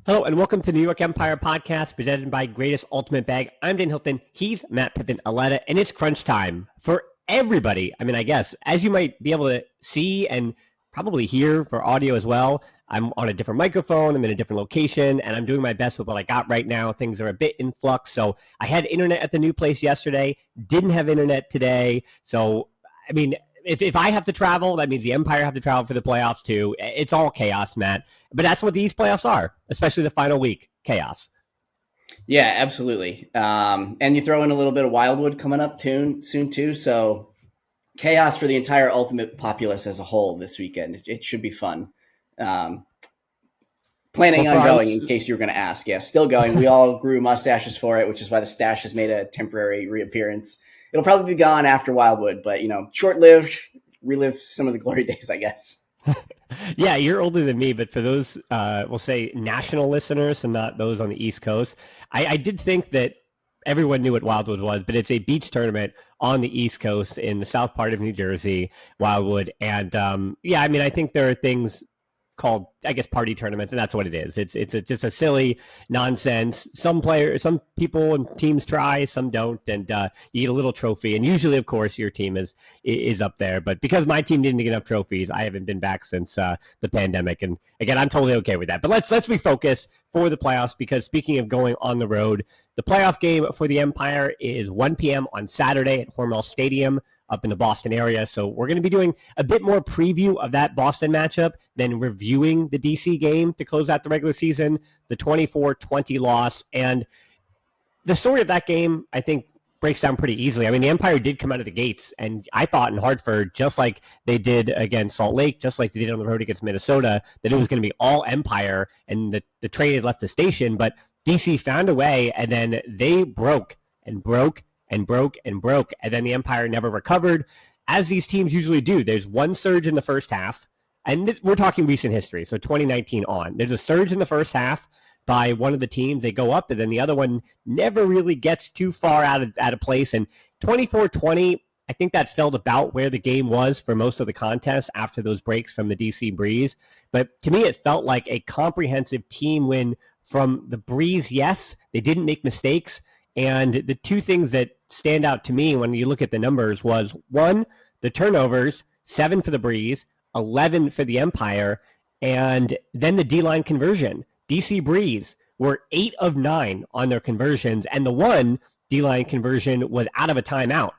Hello and welcome to the New York Empire podcast presented by Greatest Ultimate Bag. I'm Dan Hilton. He's Matt Pippin, Auletta, and it's crunch time for everybody. I mean, I guess, as you might be able to see and probably hear for audio as well, I'm on a different microphone. I'm in a different location, and I'm doing my best with what I got right now. Things are a bit in flux. So I had internet at the new place yesterday, didn't have internet today. So, I mean, if I have to travel, that means the Empire have to travel for the playoffs too. It's all chaos, Matt. But that's what these playoffs are, especially the final week. Chaos. Yeah, absolutely. And you throw in a little bit of Wildwood coming up soon too. So chaos for the entire Ultimate populace as a whole this weekend. It should be fun. Um, Planning on going in case you were going to ask. Yeah, still going. We all grew mustaches for it, which is why the stash has made a temporary reappearance. It'll probably be gone after Wildwood, but short-lived. Relive some of the glory days, I guess. Yeah, you're older than me, but for those, we'll say national listeners and not those on the East Coast, I did think that everyone knew what Wildwood was, but it's a beach tournament on the East Coast in the south part of New Jersey, Wildwood. And yeah, I mean, I think there are things called, I guess, party tournaments, and that's what it is. It's just a silly nonsense. Some people and teams try, some don't, and you get a little trophy. And usually, of course, your team is up there. But because my team didn't get enough trophies, I haven't been back since the pandemic. And again, I'm totally okay with that. But let's refocus for the playoffs, because speaking of going on the road, the playoff game for the Empire is 1 p.m. on Saturday at Hormel Stadium up in the Boston area. So we're going to be doing a bit more preview of that Boston matchup than reviewing the DC game to close out the regular season, the 24-20 loss. And the story of that game, I think, breaks down pretty easily. I mean, the Empire did come out of the gates, and I thought in Hartford, just like they did against Salt Lake, just like they did on the road against Minnesota, that it was going to be all Empire, and the train had left the station. But DC found a way, and then they broke and broke and broke and broke, and then the Empire never recovered, as these teams usually do. There's one surge in the first half, and we're talking recent history, so 2019 on. There's a surge in the first half by one of the teams. They go up, and then the other one never really gets too far out of place. And 24-20, I think that felt about where the game was for most of the contest after those breaks from the DC Breeze. But to me, it felt like a comprehensive team win from the Breeze. Yes, they didn't make mistakes. And the two things that stand out to me when you look at the numbers was, one, the turnovers, 7 for the Breeze, 11 for the Empire, and then the D-line conversion. DC Breeze were 8 of 9 on their conversions, and the one D-line conversion was out of a timeout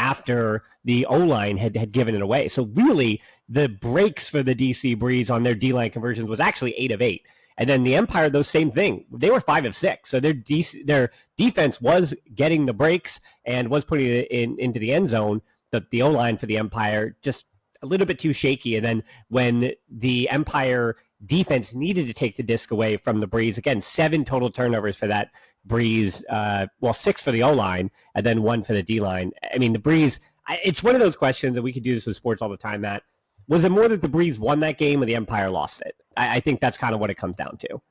after the O-line had given it away. So really, the breaks for the DC Breeze on their D-line conversions was actually 8 of 8. And then the Empire, those same thing. They were 5 of 6. So their defense was getting the breaks and was putting it into the end zone. The O-line for the Empire just a little bit too shaky. And then when the Empire defense needed to take the disc away from the Breeze, again, 7 total turnovers for that Breeze. 6 for the O-line and then 1 for the D-line. I mean, the Breeze, it's one of those questions, and we could do this with sports all the time, Matt. Was it more that the Breeze won that game or the Empire lost it? I think that's kind of what it comes down to.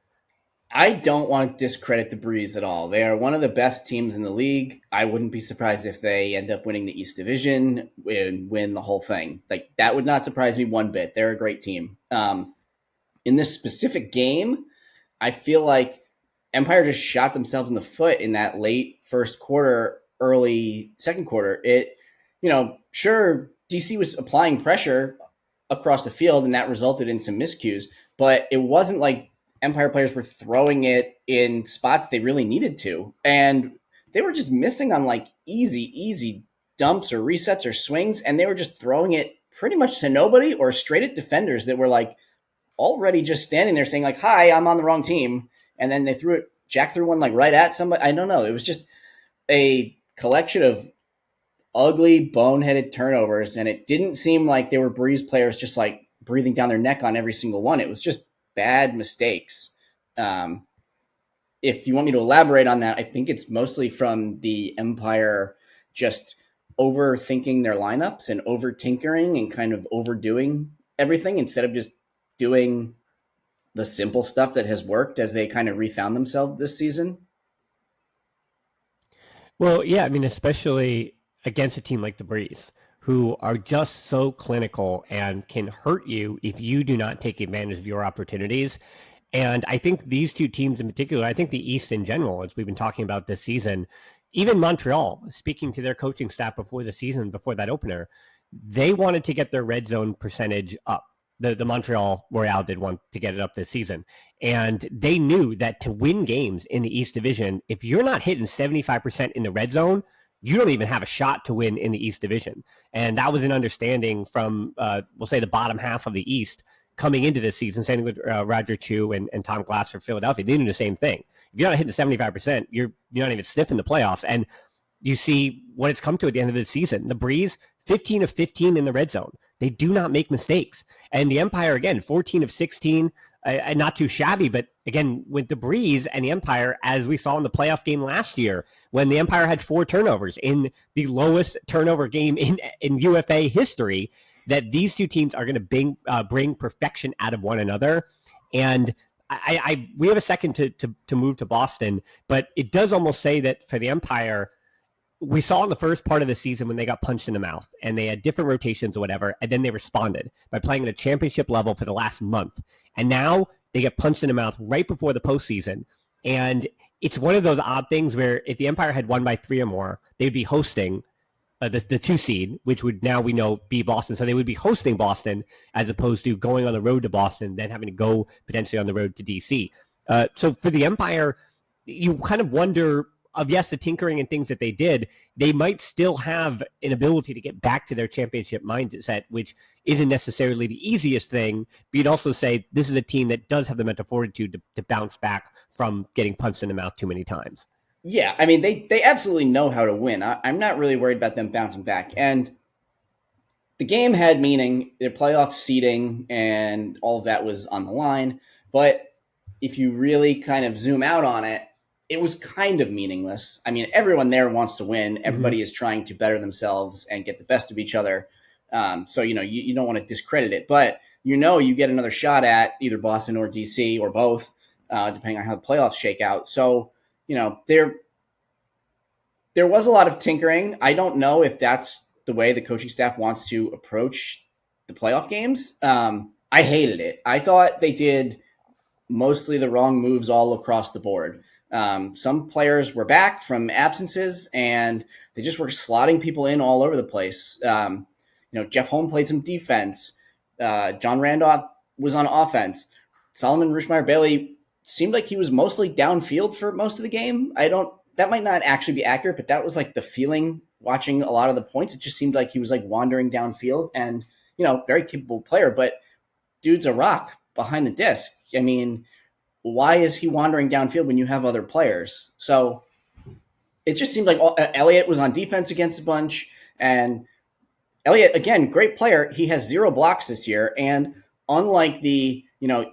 I don't want to discredit the Breeze at all. They are one of the best teams in the league. I wouldn't be surprised if they end up winning the East Division and win the whole thing. Like, that would not surprise me one bit. They're a great team. In this specific game, I feel like Empire just shot themselves in the foot in that late first quarter, early second quarter. Sure, DC was applying pressure across the field, and that resulted in some miscues, but it wasn't like Empire players were throwing it in spots they really needed to. And they were just missing on like easy dumps or resets or swings, and they were just throwing it pretty much to nobody or straight at defenders that were like already just standing there saying like, hi, I'm on the wrong team. And then they Jack threw one like right at somebody. I don't know. It was just a collection of ugly, boneheaded turnovers, and it didn't seem like they were Breeze players just like breathing down their neck on every single one. It was just bad mistakes. If you want me to elaborate on that, I think it's mostly from the Empire just overthinking their lineups and over tinkering and kind of overdoing everything instead of just doing the simple stuff that has worked as they kind of refound themselves this season. Well, yeah, I mean, especially against a team like the Breeze, who are just so clinical and can hurt you if you do not take advantage of your opportunities. And I think these two teams in particular, I think the East in general, as we've been talking about this season, even Montreal, speaking to their coaching staff before the season, before that opener, they wanted to get their red zone percentage up. The Montreal Royale did want to get it up this season. And they knew that to win games in the East Division, if you're not hitting 75% in the red zone, you don't even have a shot to win in the East Division. And that was an understanding from, we'll say, the bottom half of the East coming into this season, same with Roger Chu and Tom Glass for Philadelphia. They knew the same thing. If you're not hitting 75%, you're not even sniffing the playoffs. And you see what it's come to at the end of the season. The Breeze, 15 of 15 in the red zone. They do not make mistakes. And the Empire, again, 14 of 16, not too shabby, but again, with the Breeze and the Empire, as we saw in the playoff game last year, when the Empire had 4 turnovers in the lowest turnover game in UFA history, that these two teams are going to bring perfection out of one another. And we have a second to move to Boston, but it does almost say that for the Empire, we saw in the first part of the season when they got punched in the mouth and they had different rotations or whatever, and then they responded by playing at a championship level for the last month. And now they get punched in the mouth right before the postseason. And it's one of those odd things where if the Empire had won by 3 or more, they'd be hosting the 2 seed, which would now we know be Boston. So they would be hosting Boston as opposed to going on the road to Boston, then having to go potentially on the road to DC. So for the Empire, you kind of wonder of, yes, the tinkering and things that they did, they might still have an ability to get back to their championship mindset, which isn't necessarily the easiest thing. But you'd also say this is a team that does have the mental fortitude to bounce back from getting punched in the mouth too many times. Yeah, I mean, they absolutely know how to win. I'm not really worried about them bouncing back. And the game had meaning, their playoff seeding and all of that was on the line. But if you really kind of zoom out on it, it was kind of meaningless. I mean, everyone there wants to win. Everybody is trying to better themselves and get the best of each other. So, you don't want to discredit it. But, you get another shot at either Boston or DC or both, depending on how the playoffs shake out. So, there was a lot of tinkering. I don't know if that's the way the coaching staff wants to approach the playoff games. I hated it. I thought they did mostly the wrong moves all across the board. Some players were back from absences, and they just were slotting people in all over the place. Jeff Holm played some defense. John Randolph was on offense. Solomon Rushmeyer-Bailey seemed like he was mostly downfield for most of the game. That might not actually be accurate, but that was like the feeling watching a lot of the points. It just seemed like he was like wandering downfield and, very capable player, but dude's a rock behind the disc. I mean, why is he wandering downfield when you have other players? So it just seemed like Elliott was on defense against a bunch, and Elliott, again, great player. He has 0 blocks this year. And unlike the,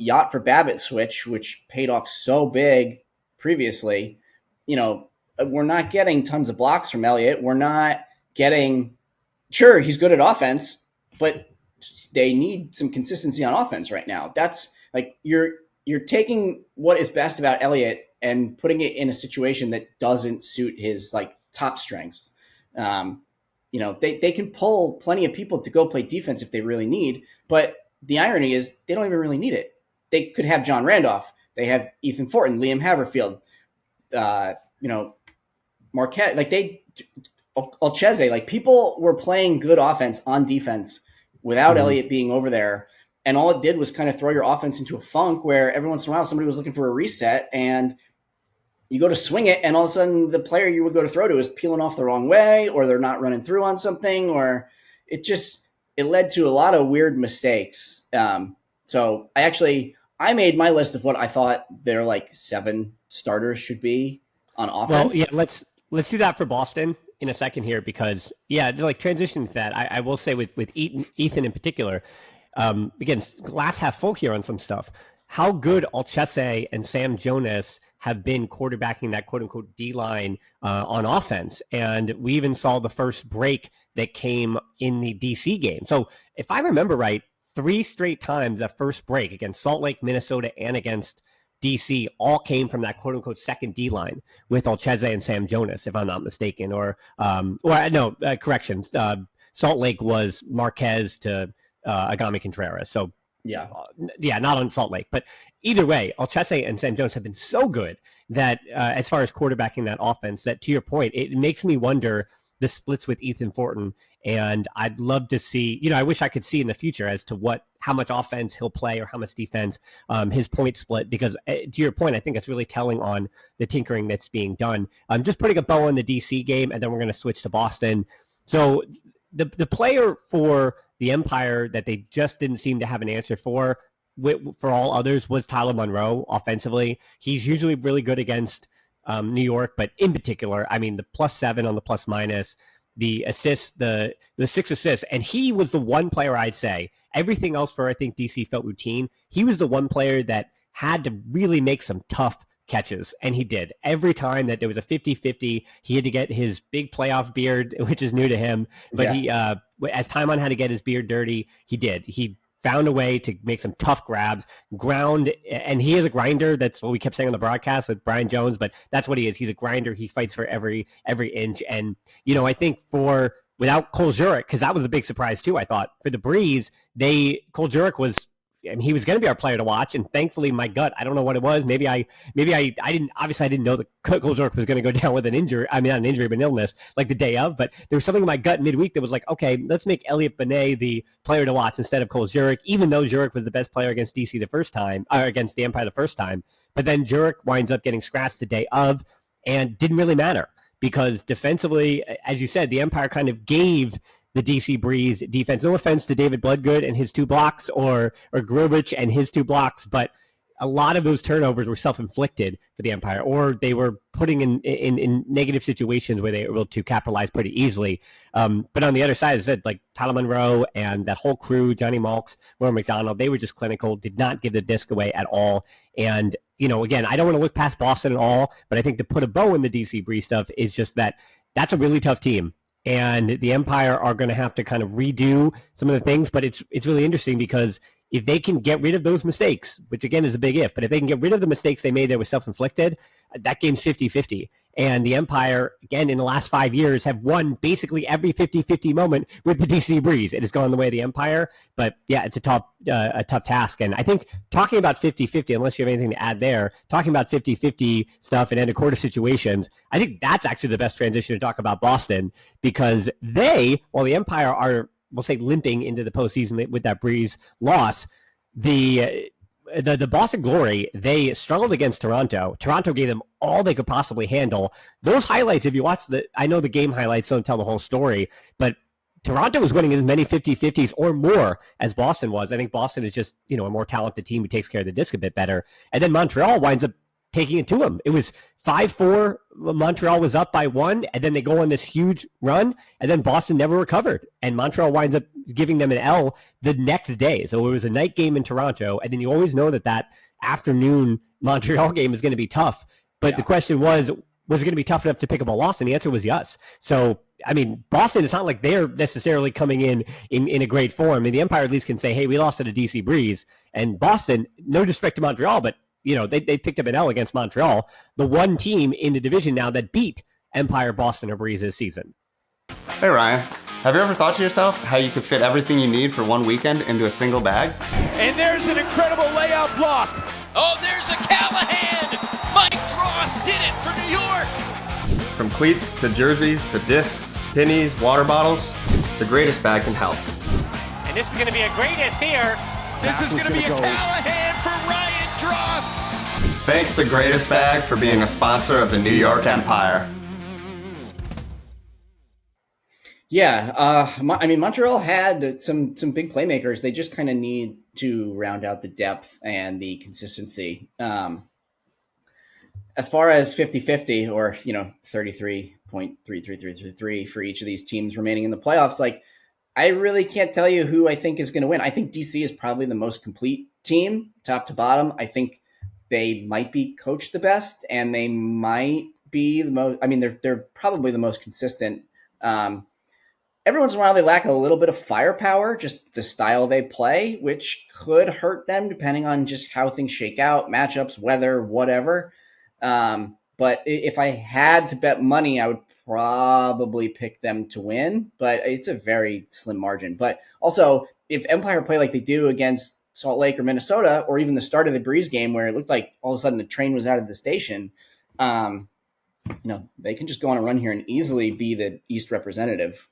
Yacht for Babbitt switch, which paid off so big previously, we're not getting tons of blocks from Elliott. We're not getting, sure, he's good at offense, but they need some consistency on offense right now. That's like, you're taking what is best about Elliott and putting it in a situation that doesn't suit his like top strengths. They can pull plenty of people to go play defense if they really need, but the irony is they don't even really need it. They could have John Randolph. They have Ethan Fortin, Liam Haverfield, Marquette, Olcheze, like people were playing good offense on defense without Elliott being over there. And all it did was kind of throw your offense into a funk where every once in a while somebody was looking for a reset and you go to swing it, and all of a sudden the player you would go to throw to is peeling off the wrong way, or they're not running through on something, or it led to a lot of weird mistakes. So I made my list of what I thought their like 7 starters should be on offense. Well, yeah, let's do that for Boston in a second here, because like transition to that, I will say with Ethan in particular, again, glass half full here on some stuff. How good Olchese and Sam Jonas have been quarterbacking that quote-unquote D-line on offense. And we even saw the first break that came in the DC game. So if I remember right, 3 straight times that first break against Salt Lake, Minnesota, and against DC all came from that quote-unquote second D-line with Olchese and Sam Jonas, if I'm not mistaken. Correction. Salt Lake was Marquez to Agami Contreras. So Yeah. Yeah, not on Salt Lake. But either way, Olchese and Sam Jones have been so good that as far as quarterbacking that offense, that to your point, it makes me wonder the splits with Ethan Thornton. And I'd love to see, I wish I could see in the future as to how much offense he'll play or how much defense, his point split, because to your point, I think it's really telling on the tinkering that's being done. I'm just putting a bow on the DC game, and then we're going to switch to Boston. So the player for the Empire that they just didn't seem to have an answer for all others was Tyler Monroe offensively. He's usually really good against New York, but in particular, I mean, the +7 on the plus minus, the assists, the 6 assists, and he was the one player I'd say, everything else for I think DC felt routine. He was the one player that had to really make some tough catches, and he did. Every time that there was a 50-50, he had to get his big playoff beard, which is new to him, but he as time on how to get his beard dirty, he did. He found a way to make some tough grabs, ground, and he is a grinder. That's what we kept saying on the broadcast with Brian Jones, but that's what he is. He's a grinder. He fights for every inch. And, I think without Cole Jurek, because that was a big surprise too, I thought. For the Breeze, Cole Jurek was, he was going to be our player to watch, and thankfully my gut, I don't know what it was. Maybe I didn't know that Cole Jurek was going to go down with an injury. I mean, not an injury, but an illness, like the day of. But there was something in my gut midweek that was like, okay, let's make Elliot Benet the player to watch instead of Cole Jurek, even though Jurek was the best player against DC the first time, or against the Empire the first time. But then Jurek winds up getting scratched the day of, and didn't really matter because defensively, as you said, the Empire kind of gave the DC Breeze defense. No offense to David Bloodgood and his 2 blocks or Grubich and his 2 blocks, but a lot of those turnovers were self-inflicted for the Empire, or they were putting in negative situations where they were able to capitalize pretty easily. But on the other side, as I said, like Tyler Monroe and that whole crew, Johnny Malks, Warren McDonald, they were just clinical, did not give the disc away at all. And, again, I don't want to look past Boston at all, but I think to put a bow in the DC Breeze stuff is just that's a really tough team. And the Empire are going to have to kind of redo some of the things, but it's really interesting because if they can get rid of those mistakes, which again is a big if, but if they can get rid of the mistakes they made that were self-inflicted, that game's 50-50. And the Empire, again, in the last 5 years have won basically every 50-50 moment with the DC Breeze. It has gone the way of the Empire, but yeah, it's a tough task. And I think talking about 50-50, unless you have anything to add there, talking about 50-50 stuff and end of quarter situations, I think that's actually the best transition to talk about Boston, because while the Empire are, we'll say, limping into the postseason with that Breeze loss, the Boston Glory, they struggled against Toronto. Toronto gave them all they could possibly handle. Those highlights, if you watch I know the game highlights don't tell the whole story, but Toronto was winning as many 50-50s or more as Boston was. I think Boston is just, a more talented team who takes care of the disc a bit better. And then Montreal winds up taking it to them. It was 5-4. Montreal was up by 1, and then they go on this huge run, and then Boston never recovered. And Montreal winds up giving them an L the next day. So it was a night game in Toronto, and then you always know that afternoon Montreal game is going to be tough. But The question was it going to be tough enough to pick up a loss? And the answer was yes. So, I mean, Boston, it's not like they're necessarily coming in a great form. I mean, the Empire at least can say, hey, we lost to the DC Breeze. And Boston, no disrespect to Montreal, but they picked up an L against Montreal, the one team in the division now that beat Empire, Boston, or Breeze this season. Hey Ryan, have you ever thought to yourself how you could fit everything you need for one weekend into a single bag? And there's an incredible layout block. Oh, there's a Callahan. Mike Dross did it for New York. From cleats to jerseys to discs, pennies, water bottles, the greatest bag can help. And this is going to be a greatest here. This is going to be a Callahan for Ryan Drost. Thanks to Greatest Bag for being a sponsor of the New York Empire. Yeah, Montreal had some big playmakers. They just kind of need to round out the depth and the consistency. As far as 50-50 or 33.33333 for each of these teams remaining in the playoffs, I really can't tell you who I think is going to win. I think DC is probably the most complete team, top to bottom. I think they might be coached the best, and they might be the most. I mean, they're probably the most consistent. Every once in a while, they lack a little bit of firepower, just the style they play, which could hurt them depending on just how things shake out, matchups, weather, whatever. But if I had to bet money, I would probably pick them to win, but it's a very slim margin. But also, if Empire play like they do against Salt Lake or Minnesota, or even the start of the Breeze game where it looked like all of a sudden the train was out of the station. They can just go on a run here and easily be the East representative.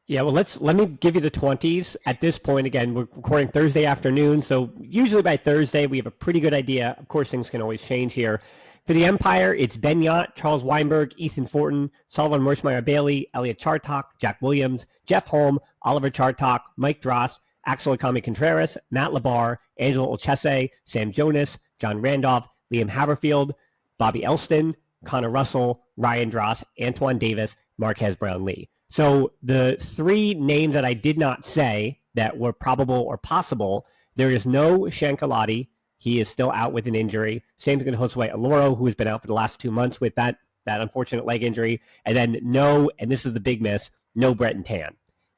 Yeah, well, let me give you the 20s. At this point, again, we're recording Thursday afternoon, so usually by Thursday we have a pretty good idea. Of course, things can always change here. For the Empire, it's Ben Yott, Charles Weinberg, Ethan Fortin, Sullivan Merschmeyer-Bailey, Elliot Chartok, Jack Williams, Jeff Holm, Oliver Chartok, Mike Dross, Axel Akami-Contreras, Matt Labar, Angelo Olchese, Sam Jonas, John Randolph, Liam Haberfield, Bobby Elston, Connor Russell, Ryan Dross, Antoine Davis, Marquez Brown-Lee. So the three names that I did not say that were probable or possible, there is no Shankalati. He is still out with an injury. Same thing with Josue Aloro, who has been out for the last 2 months with that unfortunate leg injury. And then no, and this is the big miss, no Breton Tan.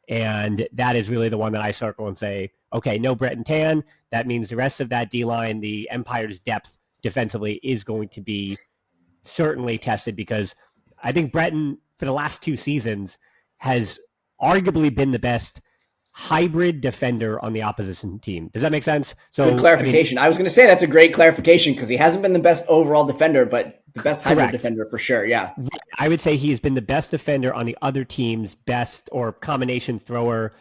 And that is really the one that I circle and say, okay, no Breton Tan. That means the rest of that D-line, the Empire's depth defensively is going to be certainly tested, because I think Breton, for the last 2 seasons, has arguably been the best hybrid defender on the opposition team. Does that make sense? So good clarification. I was going to say that's a great clarification, because he hasn't been the best overall defender, but the best hybrid defender for sure. Yeah. I would say he's been the best defender on the other team's best or combination thrower,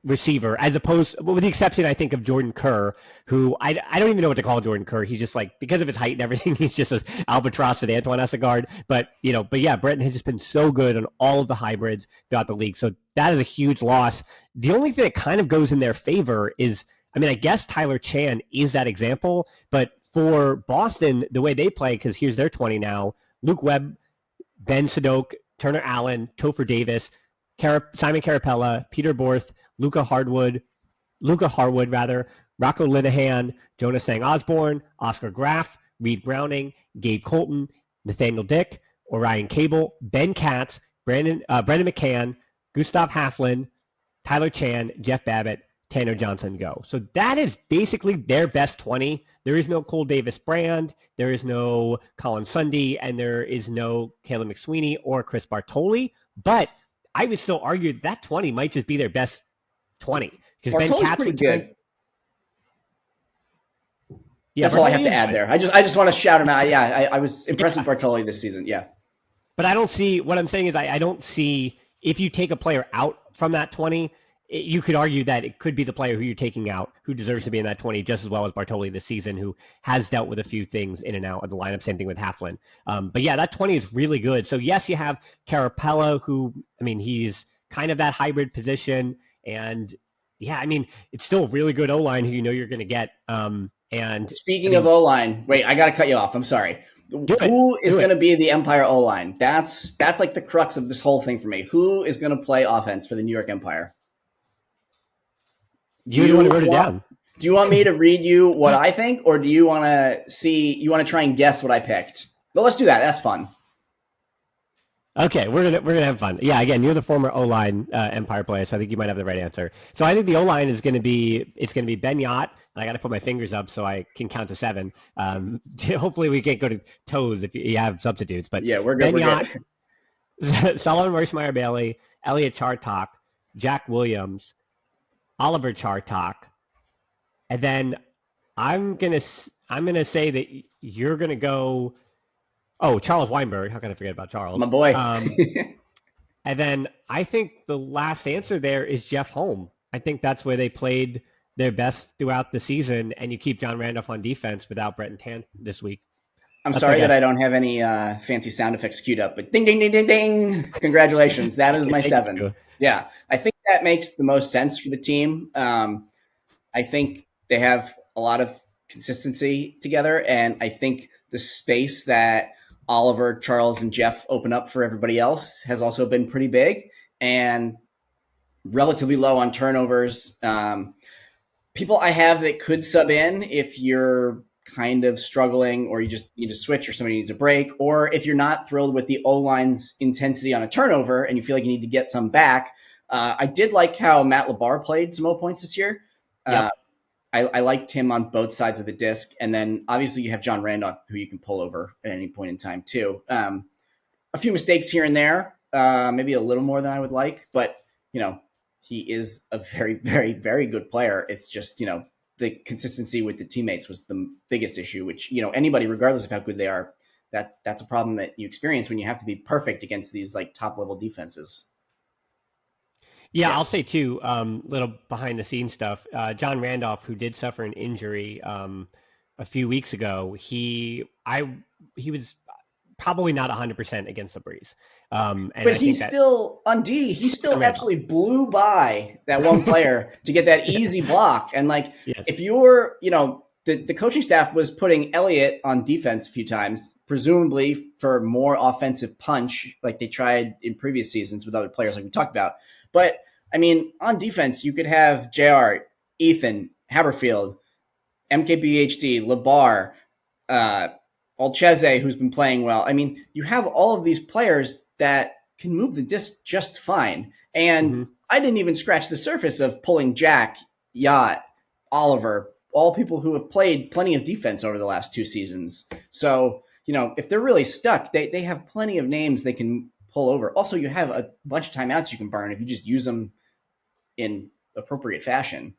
receiver, as opposed, with the exception, I think, of Jordan Kerr, who I don't even know what to call Jordan Kerr. He's just like, because of his height and everything, he's just as albatross to Antoine Essigard. But yeah, Breton has just been so good on all of the hybrids throughout the league. So that is a huge loss. The only thing that kind of goes in their favor is, I guess Tyler Chan is that example, but for Boston, the way they play, because here's their 20 now: Luke Webb, Ben Sadok, Turner Allen, Topher Davis, Simon Carapella, Peter Borth, Luca Harwood, Rocco Linehan, Jonas Sang Osborne, Oscar Graff, Reed Browning, Gabe Colton, Nathaniel Dick, Orion Cable, Ben Katz, Brendan McCann, Gustav Haflin, Tyler Chan, Jeff Babbitt, Tanner Johnson go. So that is basically their best 20. There is no Cole Davis Brand, there is no Colin Sunday, and there is no Caleb McSweeney or Chris Bartoli. But I would still argue that 20 might just be their best 20, because Ben Katz pretty good. Yeah, that's all I have to add there. I just want to shout him out. Yeah, I was impressed with Bartoli this season. Yeah, but I don't see, what I'm saying is I don't see, if you take a player out from that 20, you could argue that it could be the player who you're taking out who deserves to be in that 20 just as well as Bartoli this season, who has dealt with a few things in and out of the lineup. Same thing with Haflin. But yeah, that 20 is really good. So yes, you have Carapella, who, he's kind of that hybrid position. And yeah, it's still a really good O-line who you're going to get. And speaking of O-line, wait, I got to cut you off. I'm sorry. Who is going to be the Empire O-line? That's like the crux of this whole thing for me. Who is going to play offense for the New York Empire? Do you want to write it down? Do you want me to read you what I think, or do you want to try and guess what I picked? But let's do that. That's fun. Okay, we're gonna have fun. Yeah, again, you're the former O-line Empire player, so I think you might have the right answer. So I think the O-line is going to be Ben Yott, and I got to put my fingers up so I can count to 7. Hopefully we can't go to toes if you have substitutes. But yeah, we're good. Ben Yott, Solomon Merschmeyer-Bailey, Elliot Chartok, Jack Williams, Oliver Chartok, and then I'm gonna say that you're gonna go. Oh, Charles Weinberg. How can I forget about Charles? My boy. And then I think the last answer there is Jeff Holm. I think that's where they played their best throughout the season, and you keep John Randolph on defense without Breton Tan this week. I'm sorry that I don't have any fancy sound effects queued up, but ding, ding, ding, ding, ding. Congratulations. That is my 7. Yeah, I think that makes the most sense for the team. I think they have a lot of consistency together, and I think the space that Oliver, Charles, and Jeff open up for everybody else has also been pretty big and relatively low on turnovers. People I have that could sub in if you're kind of struggling or you just need to switch or somebody needs a break, or if you're not thrilled with the O-line's intensity on a turnover and you feel like you need to get some back. I did like how Matt Labar played some O points this year. Yep. I liked him on both sides of the disc. And then obviously you have John Randolph, who you can pull over at any point in time too. A few mistakes here and there, maybe a little more than I would like, but he is a very, very, very good player. It's just, the consistency with the teammates was the biggest issue, which, anybody, regardless of how good they are, that's a problem that you experience when you have to be perfect against these like top level defenses. Yeah, I'll say too, little behind the scenes stuff. John Randolph, who did suffer an injury a few weeks ago, he was probably not 100% against the Breeze. But he's still on D. He still absolutely blew by that one player to get that easy block. And if you're, the coaching staff was putting Elliott on defense a few times, presumably for more offensive punch, like they tried in previous seasons with other players, like we talked about. But I mean, on defense, you could have JR, Ethan, Haberfield, MKBHD, Labar, Olcheze, who's been playing well. I mean, you have all of these players that can move the disc just fine. And I didn't even scratch the surface of pulling Jack, Yacht, Oliver, all people who have played plenty of defense over the last 2 seasons. So, if they're really stuck, they have plenty of names they can pull over. Also, you have a bunch of timeouts you can burn if you just use them in appropriate fashion.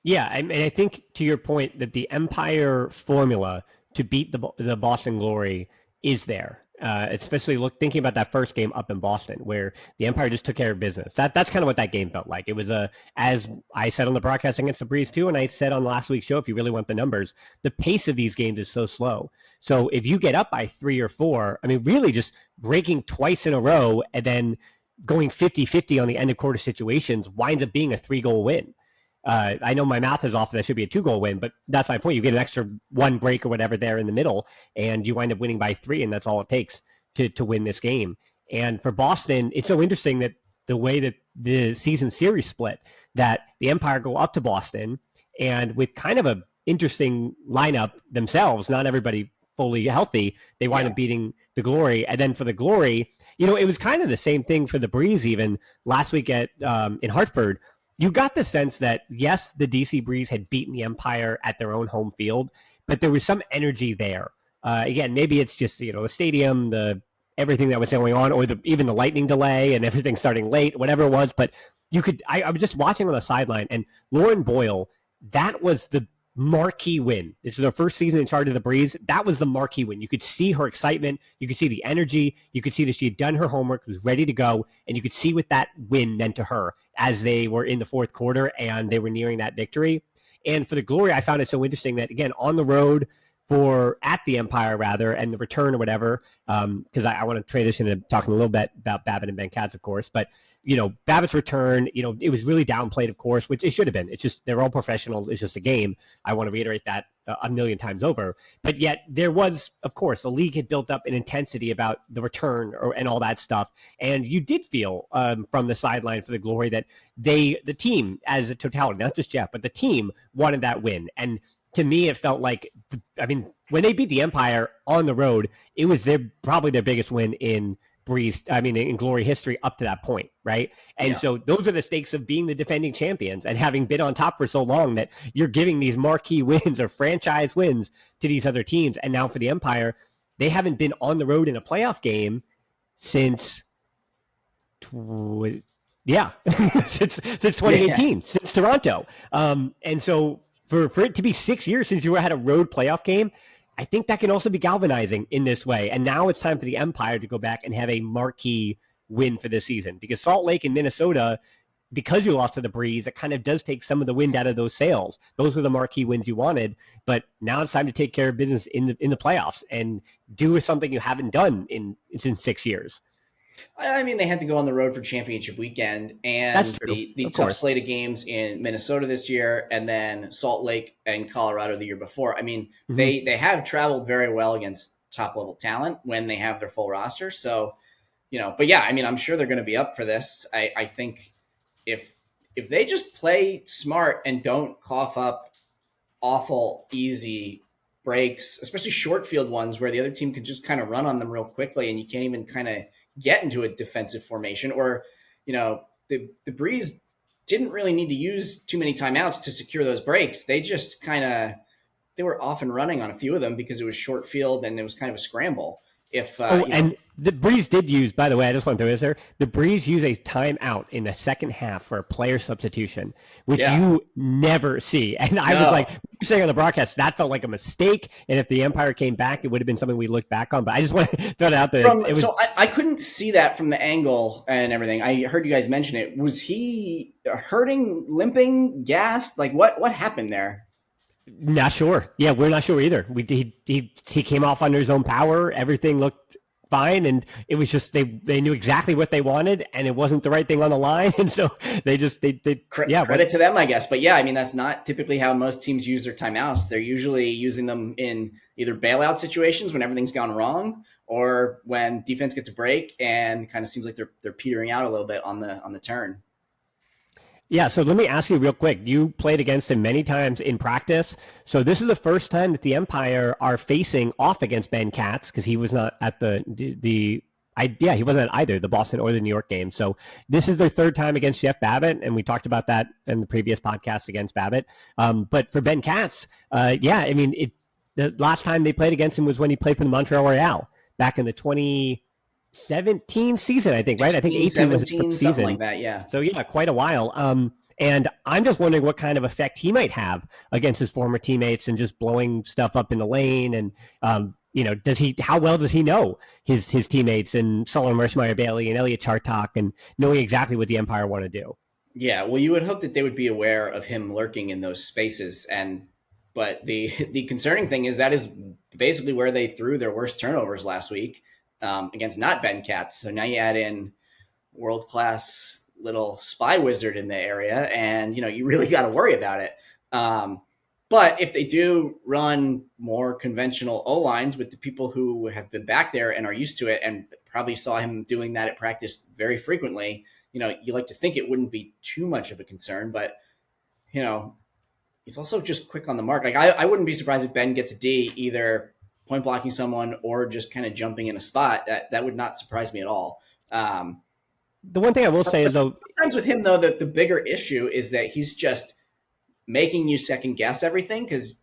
Yeah, and I think to your point that the Empire formula to beat the Boston Glory is there. Especially thinking about that first game up in Boston, where the Empire just took care of business. That's kind of what that game felt like. It was as I said on the broadcast against the Breeze too, and I said on last week's show, if you really want the numbers, the pace of these games is so slow. So if you get up by 3 or 4, I mean, really just breaking twice in a row and then going 50-50 on the end of quarter situations winds up being a 3-goal win. I know my math is off. That should be a 2-goal win, but that's my point. You get an extra 1 break or whatever there in the middle, and you wind up winning by 3, and that's all it takes to win this game. And for Boston, it's so interesting that the way that the season series split, that the Empire go up to Boston, and with kind of a interesting lineup themselves, not everybody fully healthy, they wind up beating the Glory. And then for the Glory, it was kind of the same thing for the Breeze even last week in Hartford. You got the sense that, yes, the DC Breeze had beaten the Empire at their own home field, but there was some energy there. Again, maybe it's just, the stadium, everything that was going on, or even the lightning delay and everything starting late, whatever it was. But I was just watching on the sideline, and Lauren Boyle, that was the marquee win. This is her first season in charge of the Breeze. That was the marquee win. You could see her excitement. You could see the energy. You could see that she had done her homework, was ready to go. And you could see what that win meant to her as they were in the fourth quarter and they were nearing that victory. And for the Glory, I found it so interesting that, again, on the road at the Empire, rather, and the return or whatever, because I want to transition to talking a little bit about Babbitt and Ben Katz, of course. But Babbitt's return, it was really downplayed, of course, which it should have been. It's just, they're all professionals. It's just a game. I want to reiterate that a million times over. But yet there was, of course, the league had built up an intensity about the return and all that stuff. And you did feel from the sideline for the Glory that the team as a totality, not just Jeff, but the team wanted that win. And to me, it felt like, when they beat the Empire on the road, it was probably their biggest win in Glory history up to that point, right? And so those are the stakes of being the defending champions and having been on top for so long, that you're giving these marquee wins or franchise wins to these other teams. And now for the Empire, they haven't been on the road in a playoff game since 2018, since Toronto. And so for it to be 6 years since you had a road playoff game, I think that can also be galvanizing in this way. And now it's time for the Empire to go back and have a marquee win for this season, because Salt Lake and Minnesota, because you lost to the Breeze, it kind of does take some of the wind out of those sails. Those were the marquee wins you wanted, but now it's time to take care of business in the playoffs and do something you haven't done since 6 years. I mean, they had to go on the road for championship weekend, and the tough slate of games in Minnesota this year, and then Salt Lake and Colorado the year before. I mean, they have traveled very well against top-level talent when they have their full roster. So, but yeah, I mean, I'm sure they're going to be up for this. I think if they just play smart and don't cough up awful, easy breaks, especially short field ones where the other team can just kind of run on them real quickly and you can't even kind of get into a defensive formation, or, the Breeze didn't really need to use too many timeouts to secure those breaks. They just they were off and running on a few of them because it was short field and it was kind of a scramble. If And the Breeze did use, by the way, I just want to throw this there. The Breeze used a timeout in the second half for a player substitution, which you never see. And I was like, saying on the broadcast, that felt like a mistake. And if the Empire came back, it would have been something we looked back on. But I just want to throw it out there. So I couldn't see that from the angle and everything. I heard you guys mention it. Was he hurting, limping, gassed? Like what happened there? Not sure. Yeah, we're not sure either. He came off under his own power. Everything looked fine, and it was just they knew exactly what they wanted, and it wasn't the right thing on the line, and so credit to them, I guess. But yeah, I mean that's not typically how most teams use their timeouts. They're usually using them in either bailout situations when everything's gone wrong, or when defense gets a break and kind of seems like they're petering out a little bit on the turn. Yeah, so let me ask you real quick. You played against him many times in practice. So this is the first time that the Empire are facing off against Ben Katz, because he was not at he wasn't at either the Boston or the New York game. So this is their third time against Jeff Babbitt, and we talked about that in the previous podcast against Babbitt. But for Ben Katz, I mean, the last time they played against him was when he played for the Montreal Royale back in the 2017 season, I think, right? I think 18 was his first season. Like that, yeah. So yeah, quite a while. And I'm just wondering what kind of effect he might have against his former teammates and just blowing stuff up in the lane. And how well does he know his teammates and Sullivan Merschmeyer Bailey and Elliot Chartok and knowing exactly what the Empire want to do? Yeah, well, you would hope that they would be aware of him lurking in those spaces. But the concerning thing is that is basically where they threw their worst turnovers last week. Against not Ben Katz. So now you add in world-class little spy wizard in the area, and you really got to worry about it. But if they do run more conventional O-lines with the people who have been back there and are used to it, and probably saw him doing that at practice very frequently, you like to think it wouldn't be too much of a concern. But he's also just quick on the mark. Like I wouldn't be surprised if Ben gets a D either point blocking someone or just kind of jumping in a spot. That would not surprise me at all. The one thing I will say is, though, sometimes with him, though, that the bigger issue is that he's just making you second guess everything, because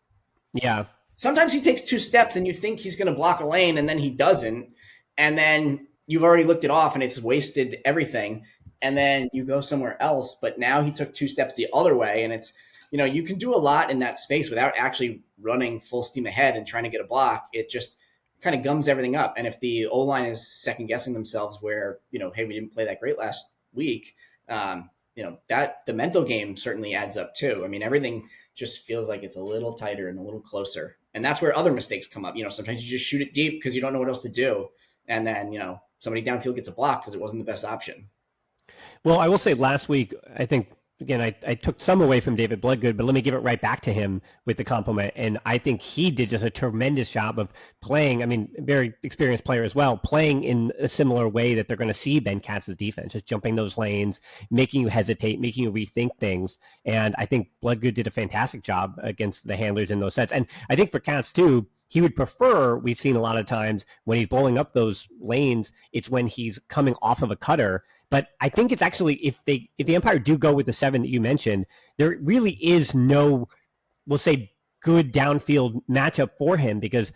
sometimes he takes two steps and you think he's going to block a lane and then he doesn't, and then you've already looked it off and it's wasted everything, and then you go somewhere else, but now he took two steps the other way, and it's you can do a lot in that space without actually running full steam ahead and trying to get a block. It just kind of gums everything up. And if the O-line is second guessing themselves where, hey, we didn't play that great last week, that the mental game certainly adds up too. I mean, everything just feels like it's a little tighter and a little closer. And that's where other mistakes come up. Sometimes you just shoot it deep because you don't know what else to do. And then, somebody downfield gets a block because it wasn't the best option. Well, I will say last week, I think, again, I took some away from David Bloodgood, but let me give it right back to him with the compliment. And I think he did just a tremendous job of playing. I mean, very experienced player as well, playing in a similar way that they're going to see Ben Katz's defense, just jumping those lanes, making you hesitate, making you rethink things. And I think Bloodgood did a fantastic job against the handlers in those sets. And I think for Katz too, he would prefer, we've seen a lot of times when he's blowing up those lanes, it's when he's coming off of a cutter. But I think it's actually, if the Empire do go with the 7 that you mentioned, there really is no, we'll say, good downfield matchup for him, because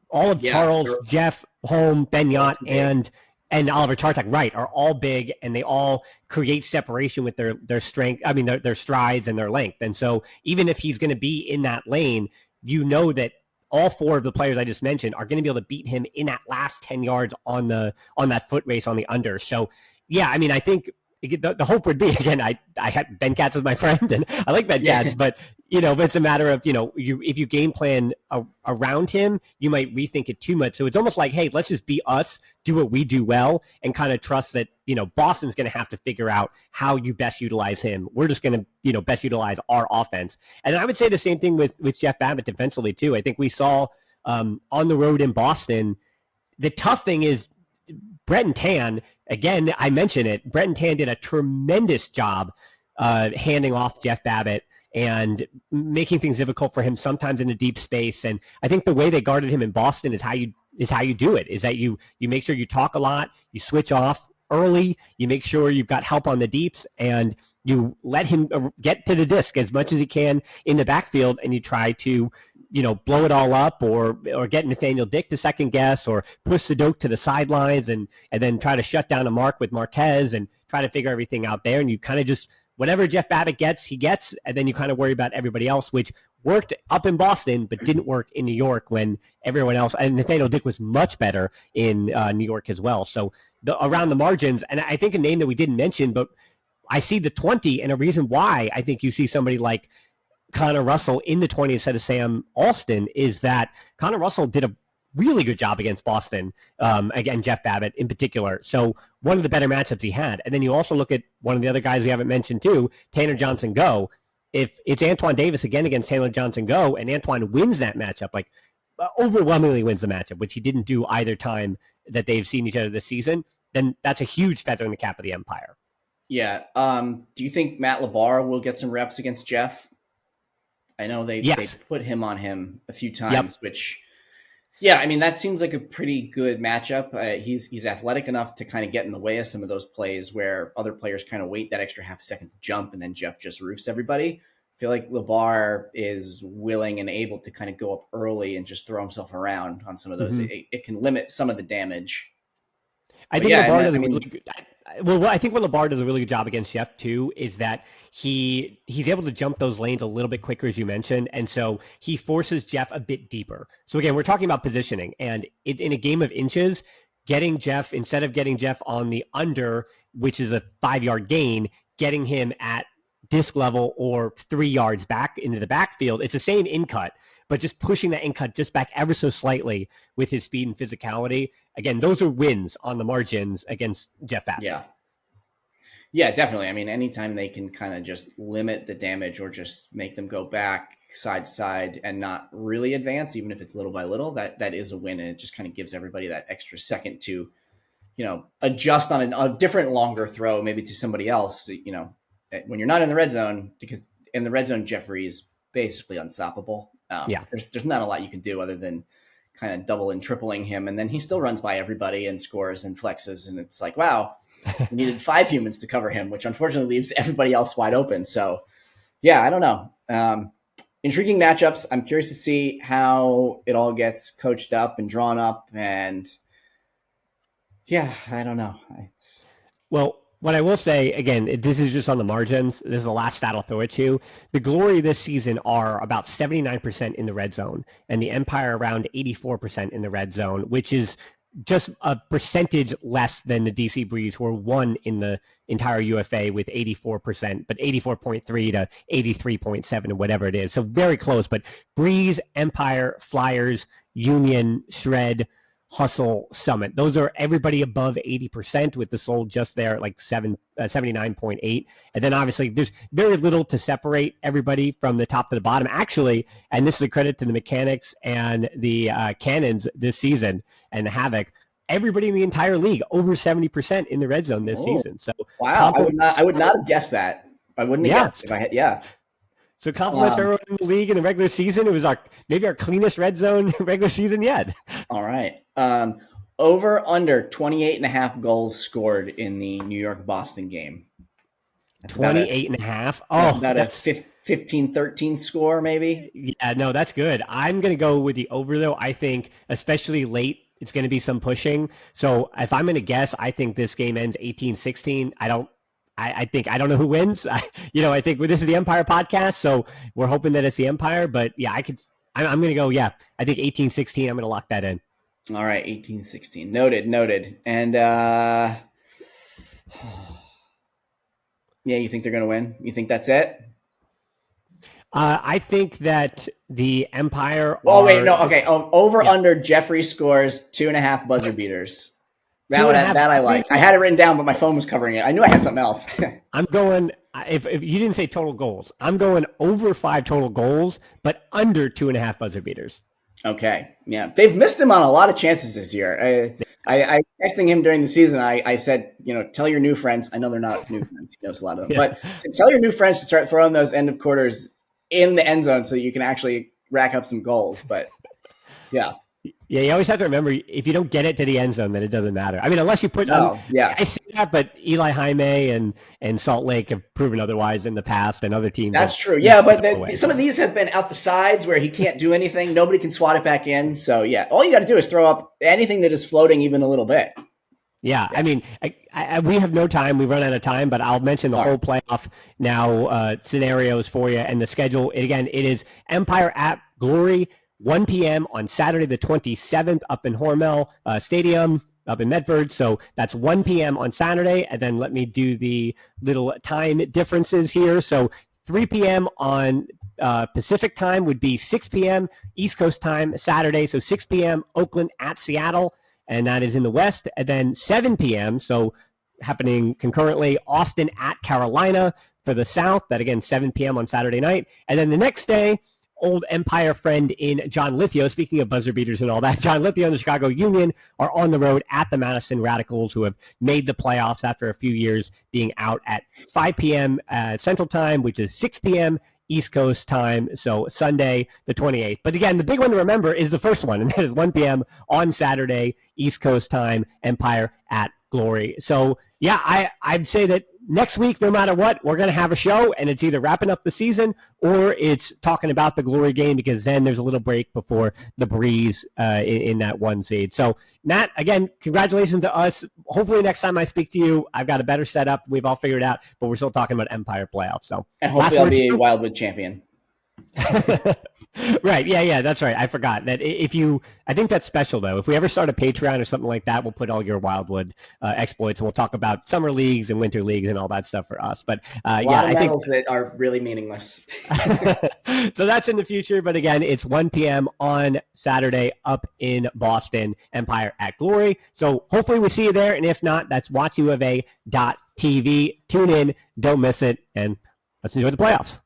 all of Charles, Jeff, Holm, Benyat, and Oliver Chartok, right, are all big, and they all create separation with their strength. I mean, their strides and their length. And so even if he's going to be in that lane, that all 4 of the players I just mentioned are going to be able to beat him in that last 10 yards on that foot race on the under. So, yeah, I mean, I think the hope would be, again, I had Ben Katz as my friend, and I like Ben Katz, but it's a matter of, if you game plan around him, you might rethink it too much. So it's almost like, hey, let's just be us, do what we do well, and kind of trust that, Boston's going to have to figure out how you best utilize him. We're just going to, best utilize our offense. And I would say the same thing with Jeff Babbitt defensively too. I think we saw on the road in Boston, the tough thing is Brett Tan, again, I mentioned it, Brett Tan did a tremendous job handing off Jeff Babbitt and making things difficult for him sometimes in a deep space. And I think the way they guarded him in Boston is how you do it, is that you make sure you talk a lot, you switch off early, you make sure you've got help on the deeps, and you let him get to the disc as much as he can in the backfield, and you try to blow it all up or get Nathaniel Dick to second guess or push Sadok to the sidelines and then try to shut down a mark with Marquez and try to figure everything out there. And you kind of just, whatever Jeff Babbitt gets, he gets, and then you kind of worry about everybody else, which worked up in Boston, but didn't work in New York when everyone else, and Nathaniel Dick was much better in New York as well. So around the margins, and I think a name that we didn't mention, but I see the 20, and a reason why I think you see somebody like Connor Russell in the 20 instead of Sam Alston is that Connor Russell did a really good job against Boston, again, Jeff Babbitt in particular. So one of the better matchups he had. And then you also look at one of the other guys we haven't mentioned too, Tanner Johnson-Go. If it's Antoine Davis again against Tanner Johnson-Go and Antoine wins that matchup, like overwhelmingly wins the matchup, which he didn't do either time that they've seen each other this season, then that's a huge feather in the cap of the Empire. Yeah. Do you think Matt LaBarre will get some reps against Jeff? I know they put him on him a few times, which, yeah, I mean, that seems like a pretty good matchup. He's athletic enough to kind of get in the way of some of those plays where other players kind of wait that extra half a second to jump, and then Jeff just roofs everybody. I feel like LaBarre is willing and able to kind of go up early and just throw himself around on some of those. Mm-hmm. It can limit some of the damage. I think LaBarre does really good. Well, I think what LaBarre does a really good job against Jeff too is that he's able to jump those lanes a little bit quicker, as you mentioned, and so he forces Jeff a bit deeper. So again, we're talking about positioning, and in a game of inches, getting Jeff, instead of getting Jeff on the under, which is a 5-yard gain, getting him at disc level or 3 yards back into the backfield, it's the same in cut, but just pushing that in cut just back ever so slightly with his speed and physicality. Again, those are wins on the margins against Jeff Babbitt. Yeah, definitely. I mean, anytime they can kind of just limit the damage or just make them go back side to side and not really advance, even if it's little by little, that is a win. And it just kind of gives everybody that extra second to, adjust on a different longer throw, maybe to somebody else, when you're not in the red zone, because in the red zone, Jeffrey is basically unstoppable. There's not a lot you can do other than kind of double and tripling him. And then he still runs by everybody and scores and flexes. And it's like, wow, we needed 5 humans to cover him, which unfortunately leaves everybody else wide open. So yeah, I don't know. Intriguing matchups. I'm curious to see how it all gets coached up and drawn up. And yeah, I don't know. Well, what I will say, again, this is just on the margins. This is the last stat I'll throw at you. The Glory this season are about 79% in the red zone, and the Empire around 84% in the red zone, which is just a percentage less than the DC Breeze, who are one in the entire UFA with 84%, but 84.3 to 83.7 or whatever it is. So very close, but Breeze, Empire, Flyers, Union, Shred, Hustle, Summit. Those are everybody above 80%, with the Soul just there at like 79.8. And then obviously there's very little to separate everybody from the top to the bottom. Actually, and this is a credit to the Mechanics and the Cannons this season and the Havoc, everybody in the entire league over 70% in the red zone this season. So wow, I would not have guessed that. I wouldn't have guessed if I had, So compliments for everyone in the league in the regular season. It was maybe our cleanest red zone regular season yet. All right. Over under 28.5 goals scored in the New York-Boston game. That's 28.5. Oh, about a 15-13 score, maybe. Yeah, no, that's good. I'm going to go with the over, though. I think, especially late, it's going to be some pushing. So if I'm going to guess, I think this game ends 18-16. I don't know who wins. I think this is the Empire podcast, so we're hoping that it's the Empire. But yeah, I'm going to go. Yeah, I think 18-16. I'm going to lock that in. All right, 18-16. Noted. And yeah, you think they're going to win? You think that's it? I think that the Empire. Oh wait, no. Okay, under Jeffrey scores 2.5 buzzer beaters. That I like. I had it written down, but my phone was covering it. I knew I had something else. I'm going, if you didn't say total goals, I'm going over 5 total goals, but under 2.5 buzzer beaters. Okay. Yeah. They've missed him on a lot of chances this year. I texting him during the season. I said, tell your new friends. I know they're not new friends. He knows a lot of them. But tell your new friends to start throwing those end of quarters in the end zone so you can actually rack up some goals. But yeah. Yeah, you always have to remember, if you don't get it to the end zone, then it doesn't matter. I mean, unless you put I see that, but Eli Jaime and Salt Lake have proven otherwise in the past, and other teams. That's true. Yeah, but some of these have been out the sides where he can't do anything. Nobody can swat it back in. So, yeah, all you got to do is throw up anything that is floating even a little bit. Yeah, I mean, we have no time. We've run out of time, but I'll mention the whole playoff now scenarios for you. And the schedule, again, it is Empire at Glory, 1 p.m. on Saturday the 27th up in Hormel Stadium up in Medford. So that's 1 p.m. on Saturday. And then let me do the little time differences here. So 3 p.m. on Pacific time would be 6 p.m. East Coast time Saturday. So 6 p.m. Oakland at Seattle, and that is in the West. And then 7 p.m., so happening concurrently, Austin at Carolina for the South. That, again, 7 p.m. on Saturday night. And then the next day, old Empire friend in John Lithgow, speaking of buzzer beaters and all that, John Lithgow and the Chicago Union are on the road at the Madison Radicals, who have made the playoffs after a few years being out at 5 p.m. Central Time, which is 6 p.m. East Coast time, so Sunday the 28th. But again, the big one to remember is the first one, and that is 1 p.m. on Saturday, East Coast time, Empire at Glory. So, yeah, I'd say that next week, no matter what, we're going to have a show, and it's either wrapping up the season or it's talking about the Glory game, because then there's a little break before the Breeze in that 1 seed. So, Matt, again, congratulations to us. Hopefully next time I speak to you, I've got a better setup. We've all figured out, but we're still talking about Empire playoffs. So, and hopefully I'll be a Wildwood champion. Right. Yeah, that's right. I forgot that. I think that's special, though. If we ever start a Patreon or something like that, we'll put all your Wildwood exploits, and we'll talk about summer leagues and winter leagues and all that stuff for us. But a lot of medals that are really meaningless. So that's in the future. But again, it's 1 p.m. on Saturday up in Boston, Empire at Glory. So hopefully we see you there. And if not, that's watchufa.tv. Tune in, don't miss it, and let's enjoy the playoffs.